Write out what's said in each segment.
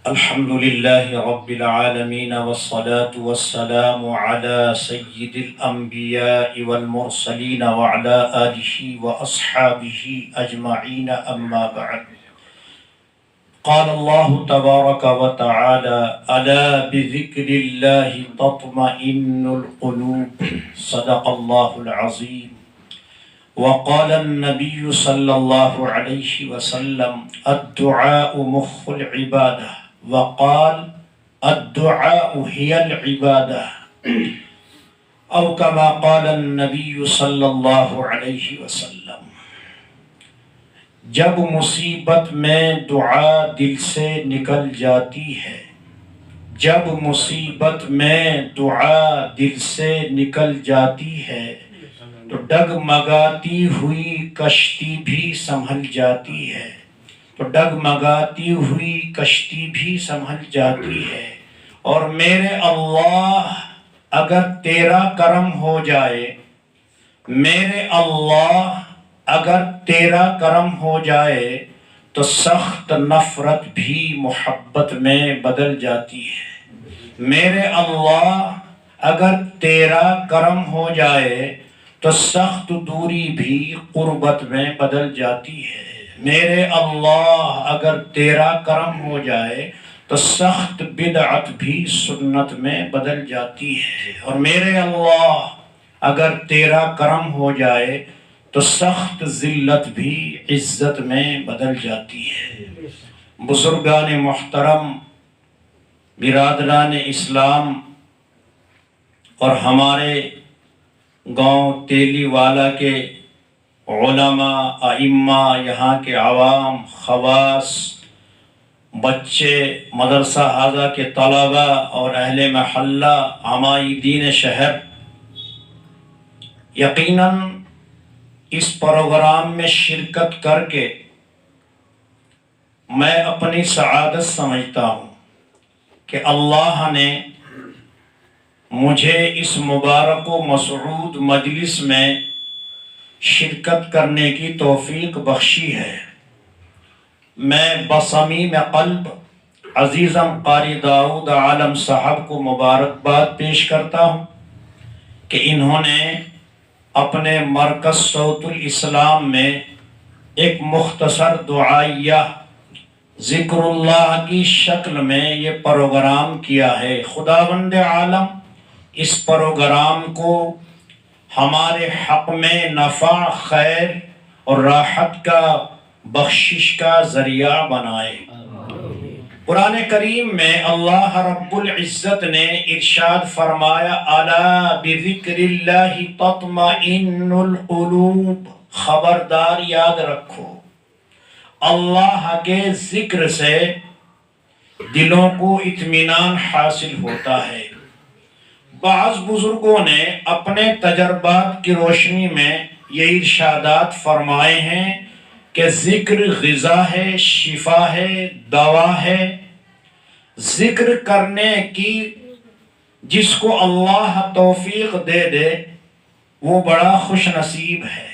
الحمد لله رب العالمين والصلاة والسلام على سيد الأنبياء والمرسلين وعلى آله وأصحابه أجمعين أما بعد. قال الله تبارك وتعالى: ألا بذكر الله تطمئن القلوب. صدق الله العظيم. وقال النبي صلى الله عليه وسلم: الدعاء مخ العبادة. وقال: الدعاء هي العبادة. او كما قال النبي صلی اللہ علیہ وسلم. جب مصیبت میں دعا دل سے نکل جاتی ہے، جب مصیبت میں دعا دل سے نکل جاتی ہے تو ڈگمگاتی ہوئی کشتی بھی سنبھل جاتی ہے، تو ڈگمگاتی ہوئی کشتی بھی سنبھل جاتی ہے. اور میرے اللہ اگر تیرا کرم ہو جائے، میرے اللہ اگر تیرا کرم ہو جائے تو سخت نفرت بھی محبت میں بدل جاتی ہے. میرے اللہ اگر تیرا کرم ہو جائے تو سخت دوری بھی قربت میں بدل جاتی ہے. میرے اللہ اگر تیرا کرم ہو جائے تو سخت بدعت بھی سنت میں بدل جاتی ہے. اور میرے اللہ اگر تیرا کرم ہو جائے تو سخت ذلت بھی عزت میں بدل جاتی ہے. بزرگان محترم، برادران اسلام اور ہمارے گاؤں تیلی والا کے علماء، ائمہ، یہاں کے عوام، خواص، بچے، مدرسہ ہذا کے طلبہ اور اہل محلہ، عمائدین شہر، یقیناً اس پروگرام میں شرکت کر کے میں اپنی سعادت سمجھتا ہوں کہ اللہ نے مجھے اس مبارک و مسعود مجلس میں شرکت کرنے کی توفیق بخشی ہے. میں بصمیم قلب عزیزم قاری داؤد عالم صاحب کو مبارکباد پیش کرتا ہوں کہ انہوں نے اپنے مرکز صوت الاسلام میں ایک مختصر دعائیہ ذکر اللہ کی شکل میں یہ پروگرام کیا ہے. خداوند عالم اس پروگرام کو ہمارے حق میں نفع، خیر اور راحت کا، بخشش کا ذریعہ بنائے. قرآن کریم میں اللہ رب العزت نے ارشاد فرمایا: الا بذکر اللہ تطمئن القلوب. خبردار یاد رکھو، اللہ کے ذکر سے دلوں کو اطمینان حاصل ہوتا ہے. بعض بزرگوں نے اپنے تجربات کی روشنی میں یہ ارشادات فرمائے ہیں کہ ذکر غذا ہے، شفا ہے، دوا ہے. ذکر کرنے کی جس کو اللہ توفیق دے دے وہ بڑا خوش نصیب ہے.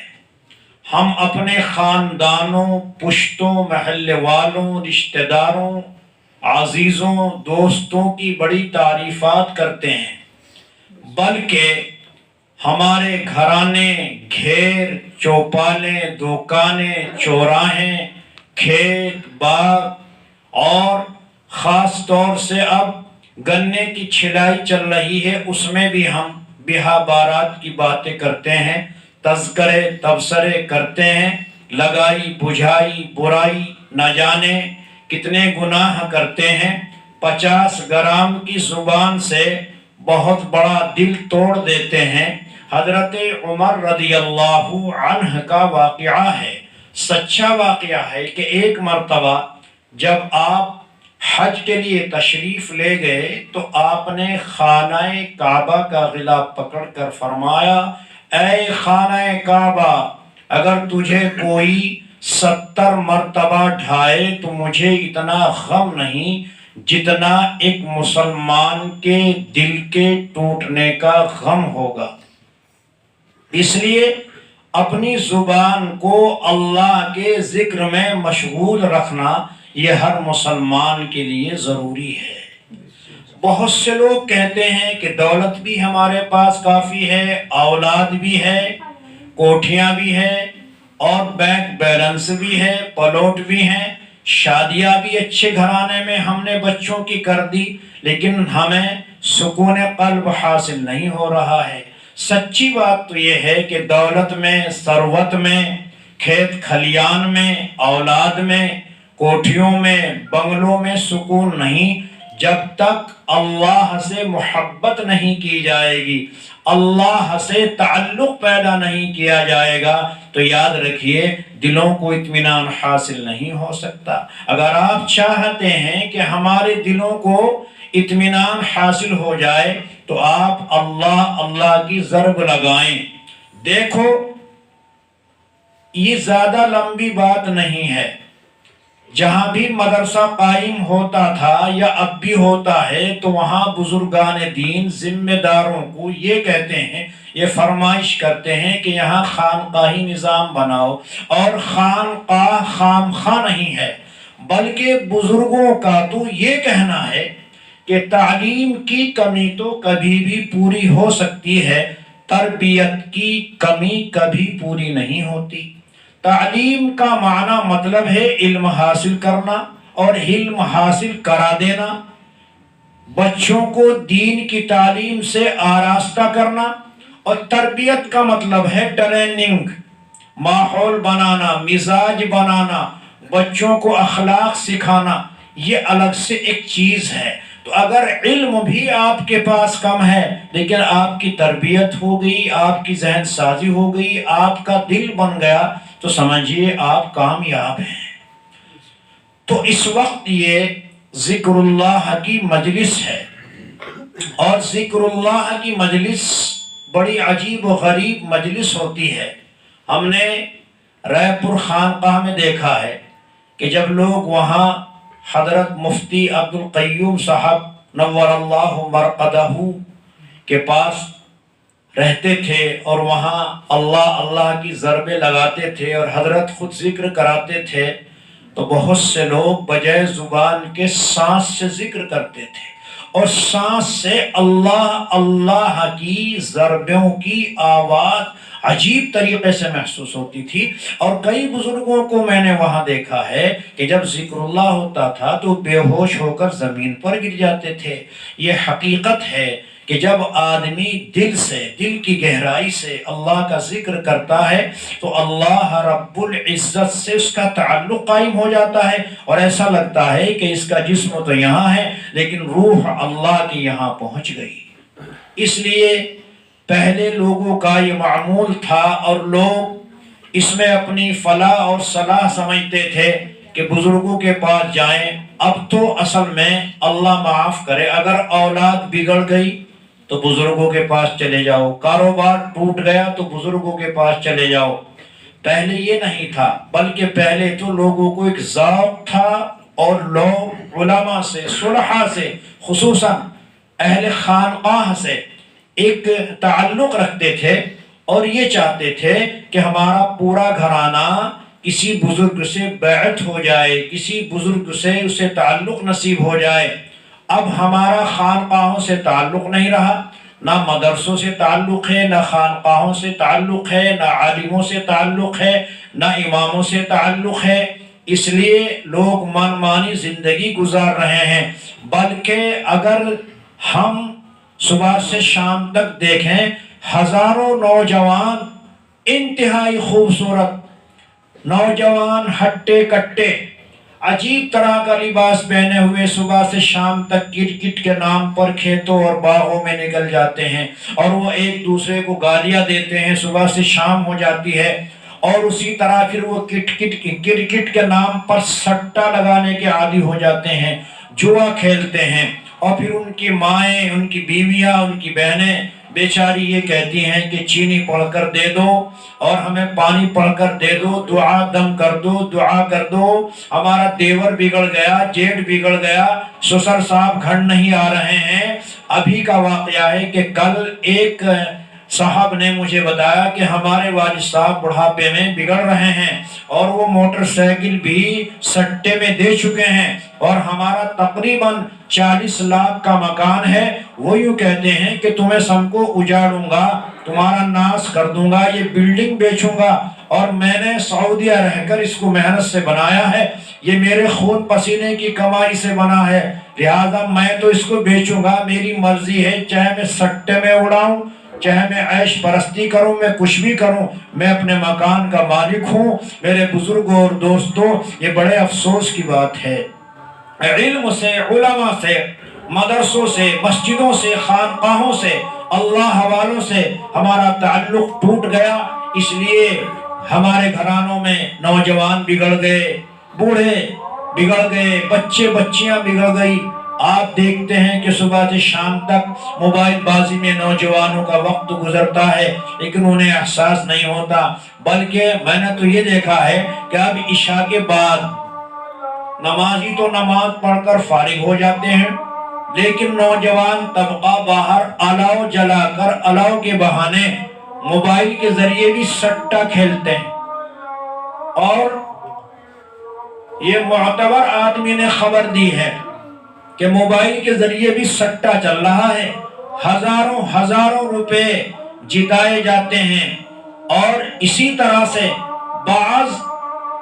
ہم اپنے خاندانوں، پشتوں، محلے والوں، رشتہ داروں، عزیزوں، دوستوں کی بڑی تعریفات کرتے ہیں، بلکہ ہمارے گھرانے، گھیر، چوپالیں، دکانیں، چوراہیں، کھیت، باغ اور خاص طور سے اب گنے کی چھلائی چل رہی ہے، اس میں بھی ہم بہا بارات کی باتیں کرتے ہیں، تذکرے تبصرے کرتے ہیں، لگائی بجھائی برائی نہ جانے کتنے گناہ کرتے ہیں. 50 گرام کی زبان سے بہت بڑا دل توڑ دیتے ہیں. حضرت عمر رضی اللہ عنہ کا واقعہ ہے، سچا واقعہ ہے کہ ایک مرتبہ جب آپ حج کے لیے تشریف لے گئے تو آپ نے خانہ کعبہ کا غلاف پکڑ کر فرمایا: اے خانہ کعبہ، اگر تجھے کوئی 70 مرتبہ ڈھائے تو مجھے اتنا غم نہیں جتنا ایک مسلمان کے دل کے ٹوٹنے کا غم ہوگا. اس لیے اپنی زبان کو اللہ کے ذکر میں مشغول رکھنا یہ ہر مسلمان کے لیے ضروری ہے۔ بہت سے لوگ کہتے ہیں کہ دولت بھی ہمارے پاس کافی ہے، اولاد بھی ہے، کوٹھیاں بھی ہے، اور بینک بیلنس بھی ہے، پلاٹ بھی ہیں، شادیاں بھی اچھے گھرانے میں ہم نے بچوں کی کر دی، لیکن ہمیں سکون قلب حاصل نہیں ہو رہا ہے۔ سچی بات تو یہ ہے کہ دولت میں، ثروت میں، کھیت کھلیان میں، اولاد میں، کوٹھیوں میں، بنگلوں میں سکون نہیں جب تک اللہ سے محبت نہیں کی جائے گی، اللہ سے تعلق پیدا نہیں کیا جائے گا، تو یاد رکھیے دلوں کو اطمینان حاصل نہیں ہو سکتا۔ اگر آپ چاہتے ہیں کہ ہمارے دلوں کو اطمینان حاصل ہو جائے تو آپ اللہ اللہ کی ضرب لگائیں۔ دیکھو یہ زیادہ لمبی بات نہیں ہے، جہاں بھی مدرسہ قائم ہوتا تھا یا اب بھی ہوتا ہے تو وہاں بزرگان دین ذمہ داروں کو یہ کہتے ہیں، یہ فرمائش کرتے ہیں کہ یہاں خانقاہی نظام بناؤ، اور خانقاہ خامخواہ نہیں ہے، بلکہ بزرگوں کا تو یہ کہنا ہے کہ تعلیم کی کمی تو کبھی بھی پوری ہو سکتی ہے، تربیت کی کمی کبھی پوری نہیں ہوتی۔ تعلیم کا معنی مطلب ہے علم حاصل کرنا اور علم حاصل کرا دینا، بچوں کو دین کی تعلیم سے آراستہ کرنا، اور تربیت کا مطلب ہے ٹریننگ، ماحول بنانا، مزاج بنانا، بچوں کو اخلاق سکھانا، یہ الگ سے ایک چیز ہے۔ تو اگر علم بھی آپ کے پاس کم ہے لیکن آپ کی تربیت ہو گئی، آپ کی ذہن سازی ہو گئی، آپ کا دل بن گیا، تو سمجھیے آپ کامیاب ہیں۔ تو اس وقت یہ ذکر اللہ کی مجلس ہے، اور ذکر اللہ کی مجلس بڑی عجیب و غریب مجلس ہوتی ہے۔ ہم نے رائے پور خانقاہ میں دیکھا ہے کہ جب لوگ وہاں حضرت مفتی عبدالقیوم صاحب نور اللہ مرقدہ کے پاس رہتے تھے اور وہاں اللہ اللہ کی ضربیں لگاتے تھے اور حضرت خود ذکر کراتے تھے، تو بہت سے لوگ بجائے زبان کے سانس سے ذکر کرتے تھے، اور سانس سے اللہ اللہ کی ضربوں کی آواز عجیب طریقے سے محسوس ہوتی تھی۔ اور کئی بزرگوں کو میں نے وہاں دیکھا ہے کہ جب ذکر اللہ ہوتا تھا تو بے ہوش ہو کر زمین پر گر جاتے تھے۔ یہ حقیقت ہے کہ جب آدمی دل سے، دل کی گہرائی سے اللہ کا ذکر کرتا ہے تو اللہ رب العزت سے اس کا تعلق قائم ہو جاتا ہے، اور ایسا لگتا ہے کہ اس کا جسم تو یہاں ہے لیکن روح اللہ کی یہاں پہنچ گئی۔ اس لیے پہلے لوگوں کا یہ معمول تھا، اور لوگ اس میں اپنی فلاح اور صلاح سمجھتے تھے کہ بزرگوں کے پاس جائیں۔ اب تو اصل میں اللہ معاف کرے، اگر اولاد بگڑ گئی تو بزرگوں کے پاس چلے جاؤ، کاروبار ٹوٹ گیا تو بزرگوں کے پاس چلے جاؤ۔ پہلے یہ نہیں تھا، بلکہ پہلے تو لوگوں کو ایک ذوق تھا، اور لوگ علماء سے، صلحاء سے، خصوصاً اہل خانقاہ سے ایک تعلق رکھتے تھے، اور یہ چاہتے تھے کہ ہمارا پورا گھرانہ کسی بزرگ سے بیعت ہو جائے، کسی بزرگ سے اسے تعلق نصیب ہو جائے۔ اب ہمارا خانقاہوں سے تعلق نہیں رہا، نہ مدرسوں سے تعلق ہے، نہ خانقاہوں سے تعلق ہے، نہ عالموں سے تعلق ہے، نہ اماموں سے تعلق ہے۔ اس لیے لوگ من مانی زندگی گزار رہے ہیں۔ بلکہ اگر ہم صبح سے شام تک دیکھیں، ہزاروں نوجوان انتہائی خوبصورت نوجوان، ہٹے کٹے، عجیب طرح کا لباس پہنے ہوئے صبح سے شام تک کرکٹ کے نام پر کھیتوں اور باغوں میں نکل جاتے ہیں، اور وہ ایک دوسرے کو گالیاں دیتے ہیں، صبح سے شام ہو جاتی ہے، اور اسی طرح پھر وہ کرکٹ کے نام پر سٹا لگانے کے عادی ہو جاتے ہیں، جوا کھیلتے ہیں، اور پھر ان کی مائیں، ان کی بیویاں، ان کی بہنیں بیچاری یہ کہتی ہیں کہ چینی پڑھ کر دے دو، اور ہمیں پانی پڑھ کر دے دو، دعا دم کر دو، دعا کر دو، ہمارا دیور بگڑ گیا، جیٹ بگڑ گیا، سسر صاحب گھر نہیں آ رہے ہیں۔ ابھی کا واقعہ ہے کہ کل ایک صاحب نے مجھے بتایا کہ ہمارے والد صاحب بڑھاپے میں بگڑ رہے ہیں اور وہ موٹر سائیکل بھی سٹے میں دے چکے ہیں، اور ہمارا تقریباً 40 لاکھ کا مکان ہے۔ وہ یوں کہتے ہیں کہ تمہیں سب کو اجاڑوں گا، تمہارا ناس کر دوں گا، یہ بلڈنگ بیچوں گا، اور میں نے سعودیہ رہ کر اس کو محنت سے بنایا ہے، یہ میرے خون پسینے کی کمائی سے بنا ہے، لہذا میں تو اس کو بیچوں گا، میری مرضی ہے، چاہے میں سٹے میں اڑاؤں، چاہے میں عیش پرستی کروں، میں کچھ بھی کروں، میں اپنے مکان کا مالک ہوں۔ میرے بزرگوں اور دوستوں، یہ بڑے افسوس کی بات ہے، علم سے، علماء سے، مدرسوں سے، مسجدوں سے، خانقاہوں سے، اللہ حوالوں سے ہمارا تعلق ٹوٹ گیا۔ اس لیے ہمارے گھرانوں میں نوجوان بگڑ گئے، بوڑھے بگڑ گئے، بچے بچیاں بگڑ گئی۔ آپ دیکھتے ہیں کہ صبح سے شام تک موبائل بازی میں نوجوانوں کا وقت گزرتا ہے، لیکن انہیں احساس نہیں ہوتا۔ بلکہ میں نے تو یہ دیکھا ہے کہ اب عشاء کے بعد نمازی تو نماز پڑھ کر فارغ ہو جاتے ہیں، لیکن نوجوان طبقہ باہر الاؤ جلا کر الاؤ کے بہانے موبائل کے ذریعے بھی سٹا کھیلتے ہیں، اور یہ معتبر آدمی نے خبر دی ہے کہ موبائل کے ذریعے بھی سٹا چل رہا ہے، ہزاروں ہزاروں روپے جتائے جاتے ہیں۔ اور اسی طرح سے بعض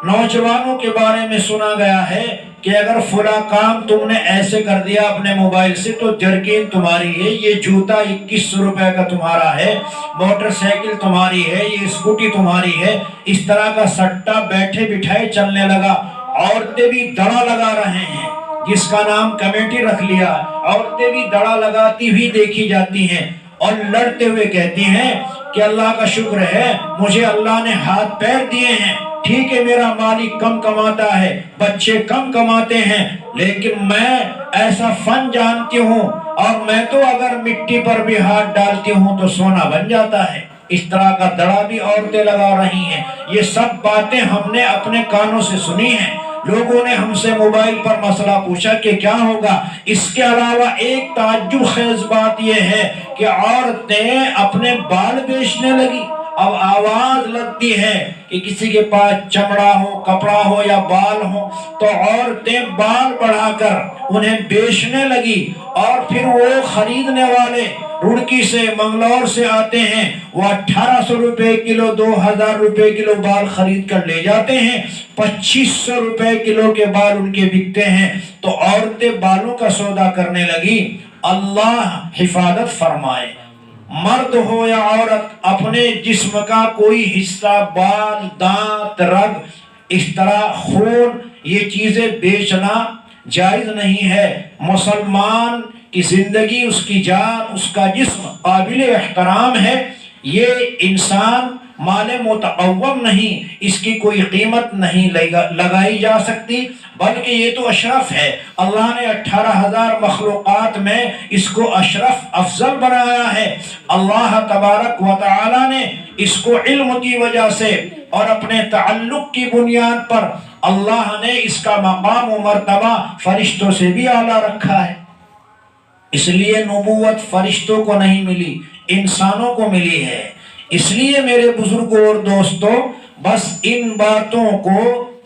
نوجوانوں کے بارے میں سنا گیا ہے کہ اگر فلاں کام تم نے ایسے کر دیا اپنے موبائل سے تو جرکین تمہاری ہے، یہ جوتا 2100 روپے کا تمہارا ہے، موٹر سائیکل تمہاری ہے، یہ اسکوٹی تمہاری ہے۔ اس طرح کا سٹا بیٹھے بٹھائے چلنے لگا۔ عورتیں بھی دڑا لگا رہے ہیں، جس کا نام کمیٹی رکھ لیا، عورتیں بھی دڑا لگاتی ہوئی دیکھی جاتی ہیں، اور لڑتے ہوئے کہتی ہیں کہ اللہ کا شکر ہے، مجھے اللہ نے ہاتھ پیر دیے ہیں، ٹھیک ہے میرا مالک کم کماتا ہے، بچے کم کماتے ہیں، لیکن میں ایسا فن جانتی ہوں، اور میں تو اگر مٹی پر بھی ہاتھ ڈالتی ہوں تو سونا بن جاتا ہے۔ اس طرح کا دڑا بھی عورتیں لگا رہی ہیں۔ یہ سب باتیں ہم نے اپنے کانوں سے سنی ہیں۔ لوگوں نے ہم سے موبائل پر مسئلہ پوچھا کہ کیا ہوگا۔ اس کے علاوہ ایک تعجب خیز بات یہ ہے کہ عورتیں اپنے بال بیچنے لگی۔ اب آواز لگتی ہے کہ کسی کے پاس چمڑا ہو، کپڑا ہو یا بال ہو، تو عورتیں بال بڑھا کر انہیں بیچنے لگی، اور پھر وہ خریدنے والے رڑکی سے، منگلور سے آتے ہیں، وہ 1800 روپے کلو، 2000 روپے کلو بال خرید کر لے جاتے ہیں، 2500 روپے کلو کے بال ان کے بکتے ہیں۔ تو عورتیں بالوں کا سودا کرنے لگی۔ اللہ حفاظت فرمائے، مرد ہو یا عورت، اپنے جسم کا کوئی حصہ، بال، دانت، رگ، اس طرح خون، یہ چیزیں بیچنا جائز نہیں ہے۔ مسلمان کی زندگی، اس کی جان، اس کا جسم قابل احترام ہے۔ یہ انسان مال متقوم نہیں، اس کی کوئی قیمت نہیں لگائی جا سکتی، بلکہ یہ تو اشرف ہے۔ اللہ نے 18,000 مخلوقات میں اس کو اشرف افضل بنایا ہے۔ اللہ تبارک و تعالی نے اس کو علم کی وجہ سے اور اپنے تعلق کی بنیاد پر اللہ نے اس کا مقام و مرتبہ فرشتوں سے بھی اعلیٰ رکھا ہے۔ اس لیے نبوت فرشتوں کو نہیں ملی، انسانوں کو ملی ہے۔ اس لیے میرے بزرگوں اور دوستوں، بس ان باتوں کو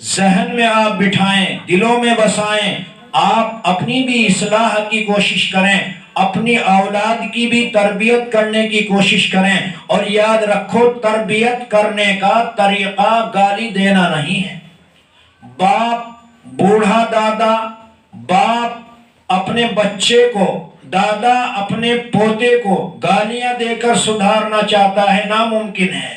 ذہن میں آپ بٹھائیں، دلوں میں بسائیں، آپ اپنی بھی اصلاح کی کوشش کریں، اپنی اولاد کی بھی تربیت کرنے کی کوشش کریں، اور یاد رکھو تربیت کرنے کا طریقہ گالی دینا نہیں ہے۔ باپ، بوڑھا دادا، باپ اپنے بچے کو، دادا اپنے پوتے کو گالیاں دے کر سدھارنا چاہتا ہے، ناممکن ہے۔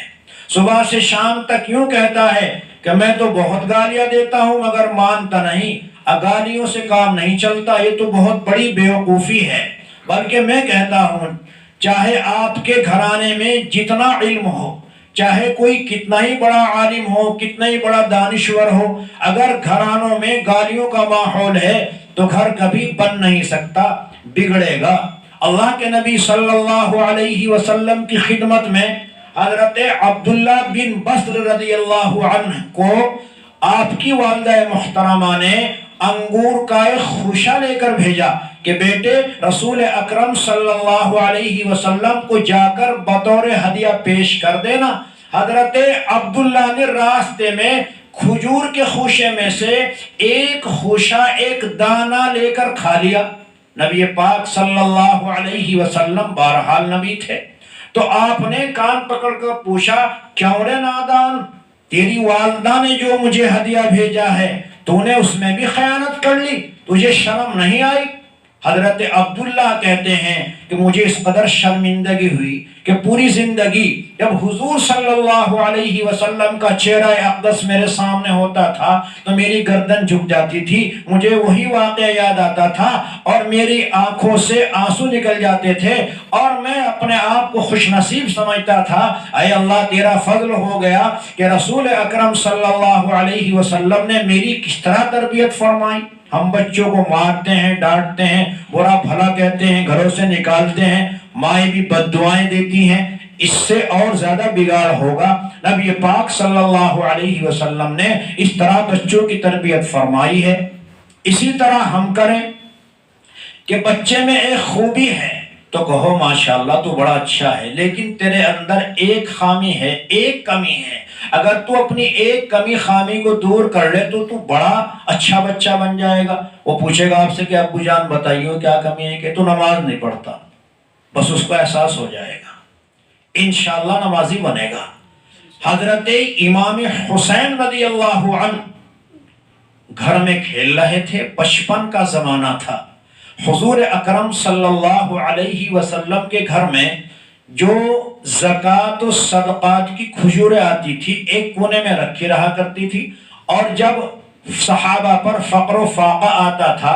صبح سے شام تک یوں کہتا ہے کہ میں تو بہت گالیاں دیتا ہوں مگر مانتا نہیں، گالیوں سے کام نہیں چلتا، یہ تو بہت بڑی بیوقوفی ہے۔ بلکہ میں کہتا ہوں، چاہے آپ کے گھرانے میں جتنا علم ہو، چاہے کوئی کتنا ہی بڑا عالم ہو، کتنا ہی بڑا دانشور ہو، اگر گھرانوں میں گالیوں کا ماحول ہے تو گھر کبھی بن نہیں سکتا، بگڑے گا۔ اللہ کے نبی صلی اللہ علیہ وسلم کی خدمت میں حضرت عبداللہ بن بسر رضی اللہ عنہ کو آپ کی والدہ محترمہ نے انگور کا ایک خوشہ لے کر بھیجا کہ بیٹے رسول اکرم صلی اللہ علیہ وسلم کو جا کر بطور ہدیہ پیش کر دینا۔ حضرت عبداللہ نے راستے میں کھجور کے خوشے میں سے ایک خوشہ ایک دانہ لے کر کھا لیا۔ نبی پاک صلی اللہ علیہ وسلم بہرحال نبی تھے، تو آپ نے کان پکڑ کر پوچھا، کیوں رے نادان، تیری والدہ نے جو مجھے ہدیہ بھیجا ہے تو نے اس میں بھی خیانت کر لی، تجھے شرم نہیں آئی؟ حضرت عبداللہ کہتے ہیں کہ مجھے اس قدر شرمندگی ہوئی کہ پوری زندگی جب حضور صلی اللہ علیہ وسلم کا چہرہ اقدس میرے سامنے ہوتا تھا تو میری گردن جھک جاتی تھی، مجھے وہی واقعہ یاد آتا تھا اور میری آنکھوں سے آنسو نکل جاتے تھے اور میں اپنے آپ کو خوش نصیب سمجھتا تھا۔ اے اللہ تیرا فضل ہو گیا کہ رسول اکرم صلی اللہ علیہ وسلم نے میری کس طرح تربیت فرمائی۔ ہم بچوں کو مارتے ہیں، ڈانٹتے ہیں، برا بھلا کہتے ہیں، گھروں سے نکالتے ہیں، مائیں بھی بد دعائیں دیتی ہیں، اس سے اور زیادہ بگاڑ ہوگا۔ نبی پاک صلی اللہ علیہ وسلم نے اس طرح بچوں کی تربیت فرمائی ہے۔ اسی طرح ہم کریں کہ بچے میں ایک خوبی ہے تو کہو ماشاءاللہ تو بڑا اچھا ہے، لیکن تیرے اندر ایک خامی ہے، ایک کمی ہے، اگر تو اپنی ایک کمی خامی کو دور کر لے تو تو بڑا اچھا بچہ بن جائے گا۔ وہ پوچھے گا آپ سے کہ ابو جان بتائیے کیا کمی ہے، کہ تو نماز نہیں پڑھتا، بس اس کو احساس ہو جائے گا، انشاءاللہ نمازی بنے گا۔ حضرت امام حسین رضی اللہ عنہ گھر میں کھیل رہے تھے، بچپن کا زمانہ تھا۔ حضور اکرم صلی اللہ علیہ وسلم کے گھر میں جو زکوٰۃ و صدقات کی کھجوریں آتی تھی ایک کونے میں رکھی رہا کرتی تھی، اور جب صحابہ پر فقر و فاقہ آتا تھا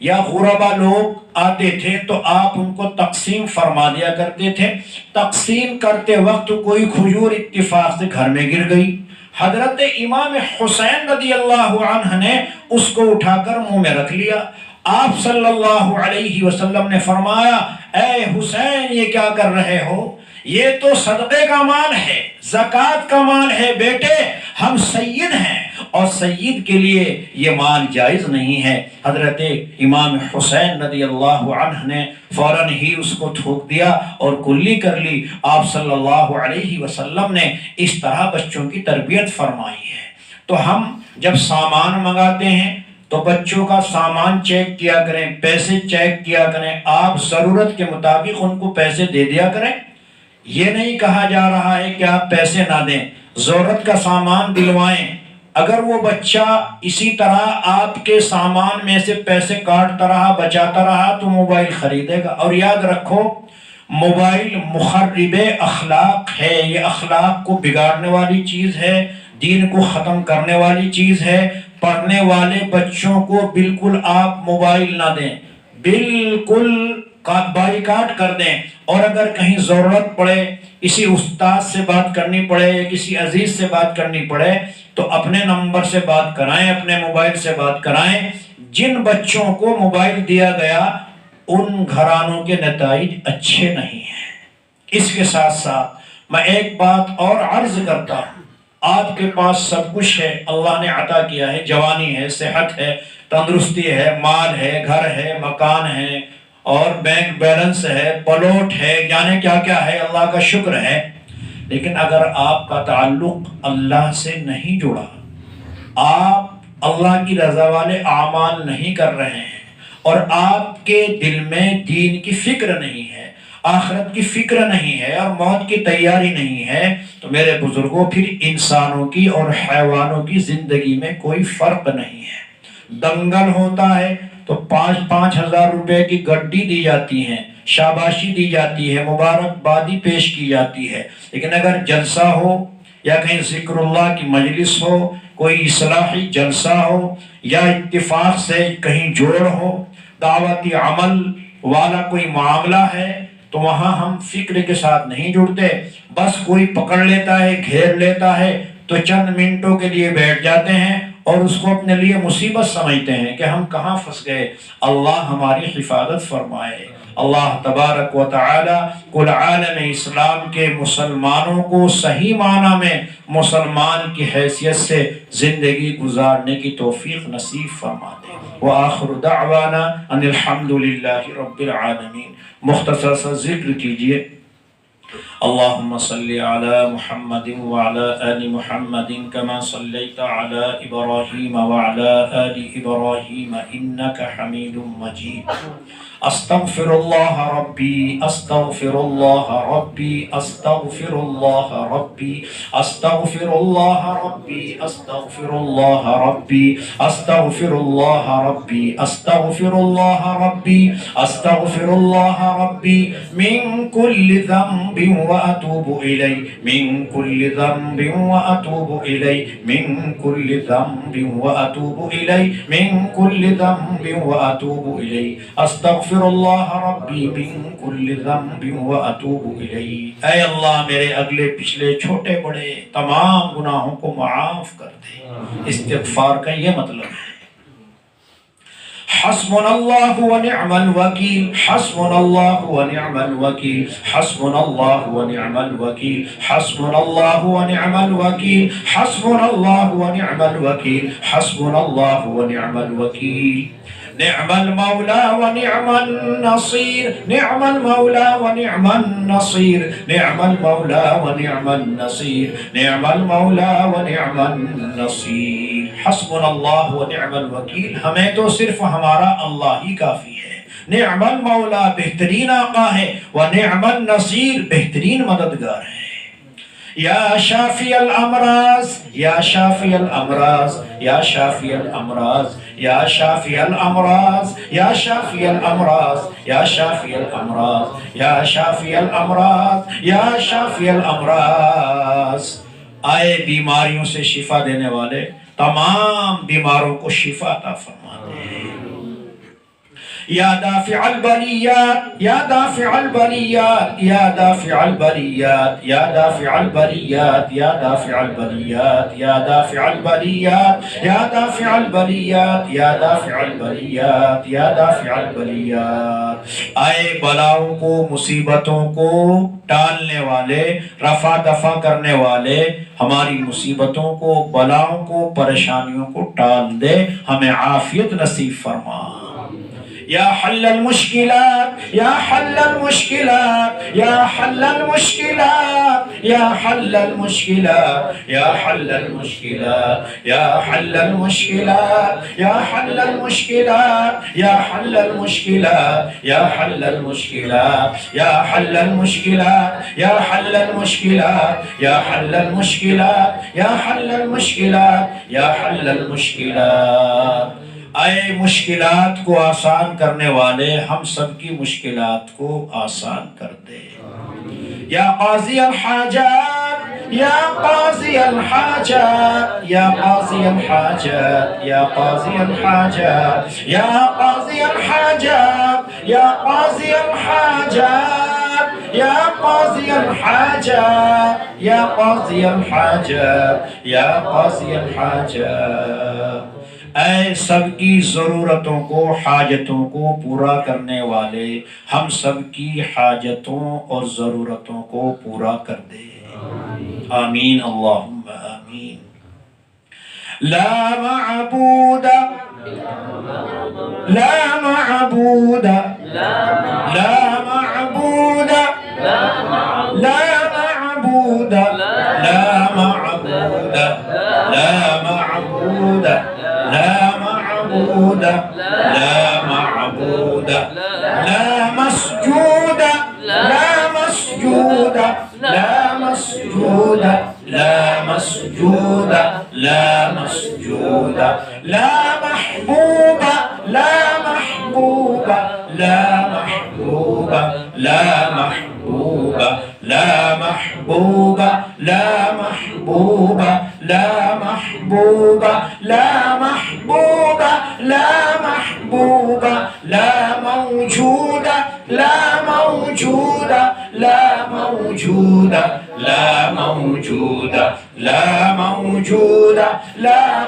یا غربا لوگ آتے تھے تو آپ ان کو تقسیم فرما دیا کرتے تھے۔ تقسیم کرتے وقت کوئی کھجور اتفاق سے گھر میں گر گئی، حضرت امام حسین رضی اللہ عنہ نے اس کو اٹھا کر منہ میں رکھ لیا۔ آپ صلی اللہ علیہ وسلم نے فرمایا، اے حسین یہ کیا کر رہے ہو، یہ تو صدقے کا مال ہے، زکوٰۃ کا مال ہے، بیٹے ہم سید ہیں اور سید کے لیے یہ مال جائز نہیں ہے۔ حضرت امام حسین رضی اللہ عنہ نے فوراً ہی اس کو تھوک دیا اور کلی کر لی۔ آپ صلی اللہ علیہ وسلم نے اس طرح بچوں کی تربیت فرمائی ہے۔ تو ہم جب سامان منگاتے ہیں تو بچوں کا سامان چیک کیا کریں، پیسے چیک کیا کریں، آپ ضرورت کے مطابق ان کو پیسے دے دیا کریں۔ یہ نہیں کہا جا رہا ہے کہ آپ پیسے نہ دیں، ضرورت کا سامان دلوائیں۔ اگر وہ بچہ اسی طرح آپ کے سامان میں سے پیسے کاٹتا رہا، بچاتا رہا تو موبائل خریدے گا۔ اور یاد رکھو موبائل مخرب اخلاق ہے، یہ اخلاق کو بگاڑنے والی چیز ہے، دین کو ختم کرنے والی چیز ہے۔ پڑھنے والے بچوں کو بالکل آپ موبائل نہ دیں، بالکل بائیکاٹ کر دیں، اور اگر کہیں ضرورت پڑے، کسی استاد سے بات کرنی پڑے یا کسی عزیز سے بات کرنی پڑے تو اپنے نمبر سے بات کرائیں، اپنے موبائل سے بات کرائیں۔ جن بچوں کو موبائل دیا گیا ان گھرانوں کے نتائج اچھے نہیں ہیں۔ اس کے ساتھ ساتھ میں ایک بات اور عرض کرتا ہوں، آپ کے پاس سب کچھ ہے، اللہ نے عطا کیا ہے، جوانی ہے، صحت ہے، تندرستی ہے، مال ہے، گھر ہے، مکان ہے اور بینک بیلنس ہے، پلاٹ ہے، یعنی کیا کیا ہے، اللہ کا شکر ہے، لیکن اگر آپ کا تعلق اللہ سے نہیں جڑا، آپ اللہ کی رضا والے اعمال نہیں کر رہے ہیں اور آپ کے دل میں دین کی فکر نہیں ہے، آخرت کی فکر نہیں ہے اور موت کی تیاری نہیں ہے، تو میرے بزرگوں پھر انسانوں کی اور حیوانوں کی زندگی میں کوئی فرق نہیں ہے۔ دنگل ہوتا ہے تو 5,000 روپے کی گڈی دی جاتی ہیں، شاباشی دی جاتی ہے، مبارکبادی پیش کی جاتی ہے، لیکن اگر جلسہ ہو یا کہیں ذکر اللہ کی مجلس ہو، کوئی اصلاحی جلسہ ہو یا اتفاق سے کہیں جوڑ ہو، دعوتی عمل والا کوئی معاملہ ہے تو وہاں ہم فکر کے ساتھ نہیں جڑتے، بس کوئی پکڑ لیتا ہے، گھیر لیتا ہے تو چند منٹوں کے لیے بیٹھ جاتے ہیں اور اس کو اپنے لیے مصیبت سمجھتے ہیں کہ ہم کہاں پھنس گئے، اللہ ہماری حفاظت فرمائے۔ اللہ تبارک و تعالی کل عالم اسلام کے مسلمانوں کو صحیح معنی میں مسلمان کی حیثیت سے زندگی گزارنے کی توفیق نصیب فرما دے۔ وآخر دعوانا ان الحمدللہ رب العالمین۔ مختصر سا ذکر کیجئے۔ اللهم صل على محمد وعلى آل محمد كما صليت على إبراهيم وعلى آل إبراهيم إنك حميد مجيد۔ استغفر الله ربي استغفر الله ربي استغفر الله ربي استغفر الله ربي استغفر الله ربي استغفر الله ربي استغفر الله ربي استغفر الله ربي من كل ذنب وأتوب إليه من كل ذنب وأتوب إليه من كل ذنب وأتوب إليه من كل ذنب وأتوب إليه استغفر اللہ ربی من کل ذنب واتوب الیہ۔ اے اللہ میرے اگلے پچھلے چھوٹے بڑے تمام گناہوں کو معاف کر دے۔ استغفار کا یہ مطلب ہے حسبنا اللہ ونعم الوکیل حسبنا اللہ ونعم الوکیل حسبنا اللہ ونعم الوکیل حسبنا اللہ ونعم الوکیل حسبنا اللہ ونعم الوکیل حسبنا اللہ ونعم الوکیل۔ نعم المولى ونعم النصير نعم المولى ونعم النصير نعم المولى ونعم النصير نعم المولى ونعم النصير۔ حسبنا اللہ ونعم الوکیل، ہمیں تو صرف ہمارا اللہ ہی کافی ہے۔ نعم المولا بہترین آقا ہے، ونعم النصیر بہترین مددگار ہے۔ یا شافی الامراض یا شافی الامراض یا شافی الامراض یا شافی الامراض یا شافی الامراض یا شافی الامراض یا شافی الامراض یا شافی الامراض۔ آئے بیماریوں سے شفا دینے والے، تمام بیماروں کو شفا عطا فرما دے۔ یا دافع البلیات یا دافع البلیات یا دافع البلیات یا دافع البلیات یا دافع البلیات یا دافع البلیات یا دافع البلیات یا دافع البلیات یا دافع البلیات۔ آئے بلاؤں کو، مصیبتوں کو ٹالنے والے، رفع دفع کرنے والے، ہماری مصیبتوں کو، بلاؤں کو، پریشانیوں کو ٹال دے، ہمیں عافیت نصیب فرما۔ یا حل المشکلات یا حل المشکلات یا حل المشکلات یا حل المشکلات یا حل المشکلات یا حل المشکلات یا حل المشکلات یا حل المشکلات یا حل المشکلات یا حل المشکلات یا حل المشکلات یا حل المشکلات یا حل المشکلات یا حل المشکلات۔ اے مشکلات کو آسان کرنے والے، ہم سب کی مشکلات کو آسان کر دے۔ یا قاضی الحاجات یا قاضی الحاجات یا قاضی الحاجات یا قاضی الحاجات یا قاضی الحاجات یا قاضی الحاجات یا قاضی الحاجات یا قاضی الحاجات یا قاضی الحاجات۔ اے سب کی ضرورتوں کو، حاجتوں کو پورا کرنے والے، ہم سب کی حاجتوں اور ضرورتوں کو پورا کر دے۔ آمین اللہم آمین۔ لا معبود لا معبود لا معبود لا معبود لا معبود لا معبود لا معبود لا معبود لا مسجود لا مسجود لا مسجود لا مسجود لا مسجود لا محبوب لا محبوب لا محبوب لا محبوب لا محبوب لا محبوب لا محبوب لا محبوب لا محبوب لا موجود لا موجود لا موجود لا موجود لا موجود لا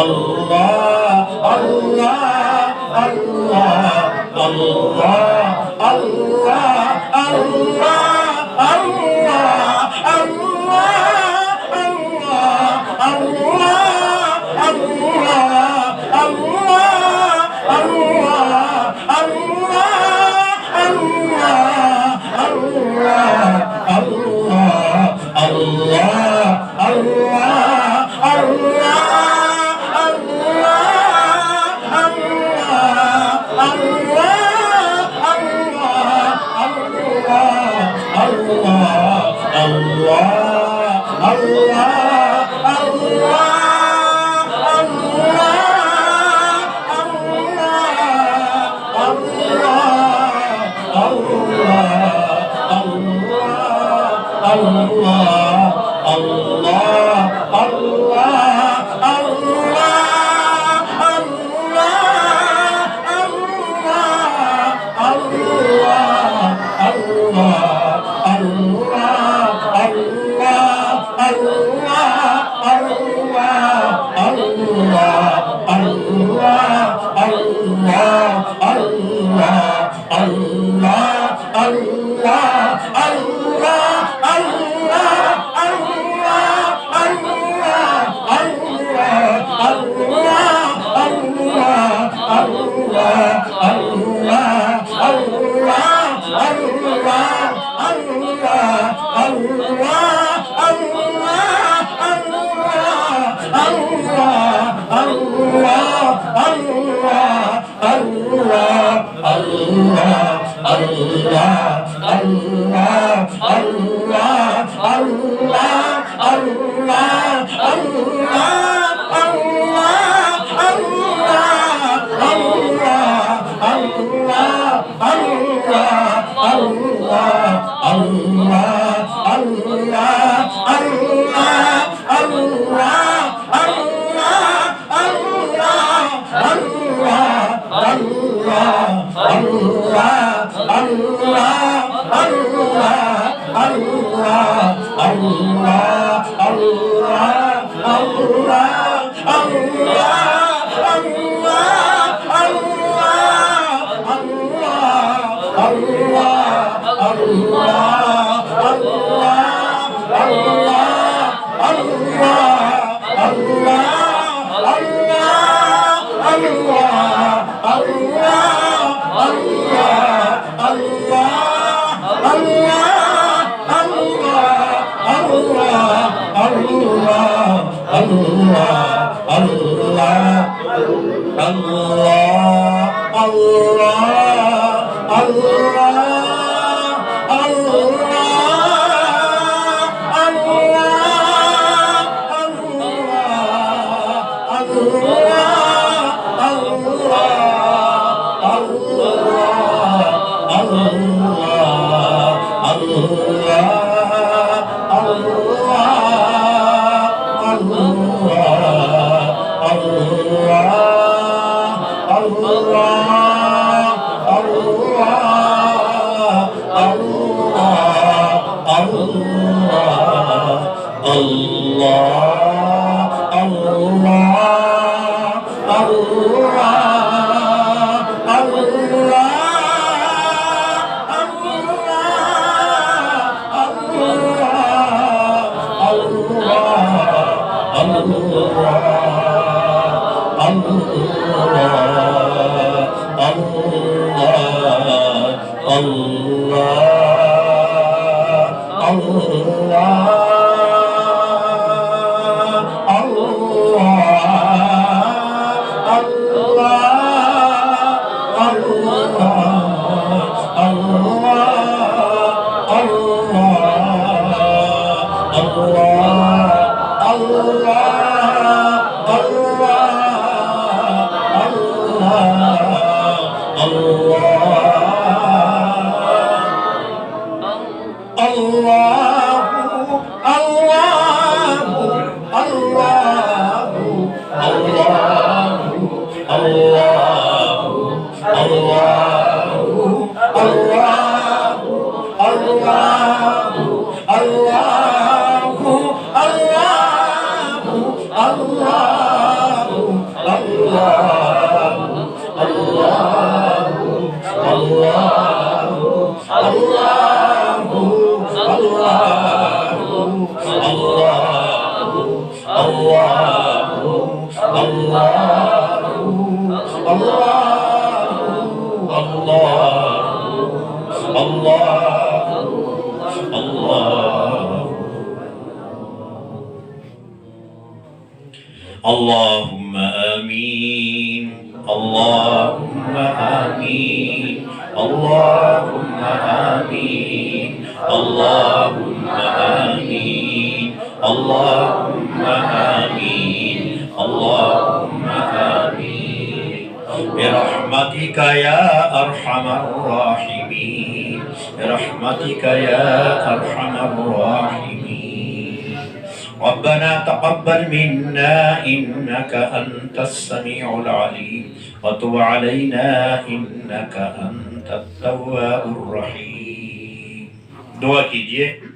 اللہ اللہ اللہ اللہ اللہ اللہ اللهم آمين اللهم آمين اللهم آمين اللهم آمين اللهم آمين اللهم آمين برحمتك يا أرحم الراحمين برحمتك يا أرحم الراحمين ربنا تقبل منا إنك أنت السميع العليم وتب علينا إنك أنت التواب الرحيم. دعا کیجئے